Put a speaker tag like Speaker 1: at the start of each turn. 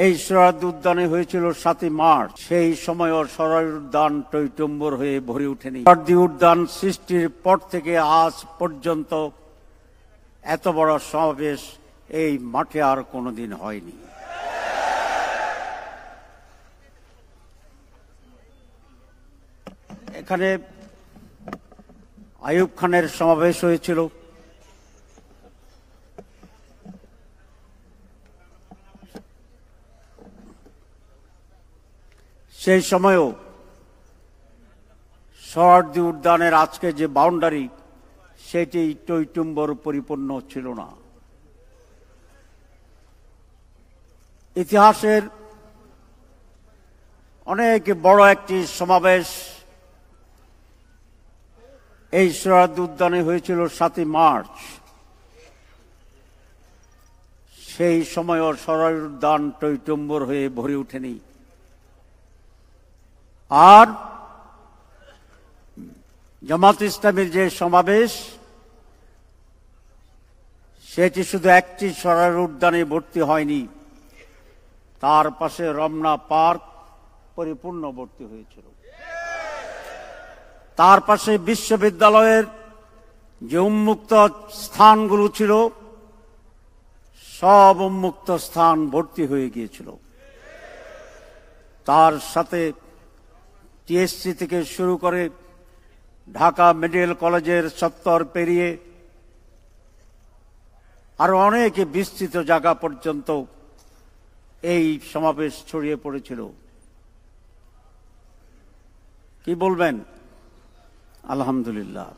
Speaker 1: এই সোহরাওয়ার্দী উদ্যানে হয়েছিল ৭ই মার্চ। সেই সময়ও সোহরাওয়ার্দী উদ্যান টইটুম্বর হয়ে ভরে ওঠেনি। সোহরাওয়ার্দী উদ্যান সৃষ্টির পর থেকে আজ পর্যন্ত এত বড় সমাবেশ এই মাঠে আর কোনোদিন হয়নি। এখানে আইয়ুব খানের সমাবেশ হয়েছিল। সেই সময়ও সোহরাওয়ার্দী উদ্যানের আজকে যে বাউন্ডারি সেটি টইটুম্বর পরিপূর্ণ ছিল না। ইতিহাসের অনেক বড় একটি সমাবেশ এই সোহরাওয়ার্দী উদ্যানে হয়েছিল ৭ই মার্চ। সেই সময়ও সোহরাওয়ার্দী উদ্যান টইটুম্বর হয়ে ভরে ওঠেনি। আর জামাত ইসলামীর যে সমাবেশ সেটি শুধু একটি সোহরাওয়ার্দী উদ্যানে ভর্তি হয়নি, তার পাশে রমনা পার্ক পরিপূর্ণ ভর্তি হয়েছিল। তার পাশে বিশ্ববিদ্যালয়ের যে উন্মুক্ত স্থানগুলো ছিল সব উন্মুক্ত স্থান ভর্তি হয়ে গিয়েছিল। তার সাথে টিএসসি থেকে শুরু করে ঢাকা মেডিকেল কলেজের চত্বর পেরিয়ে আরো অনেক বিস্তৃত জায়গা পর্যন্ত এই সমাবেশ ছড়িয়ে পড়েছিল। কি বলবেন? আলহামদুলিল্লাহ।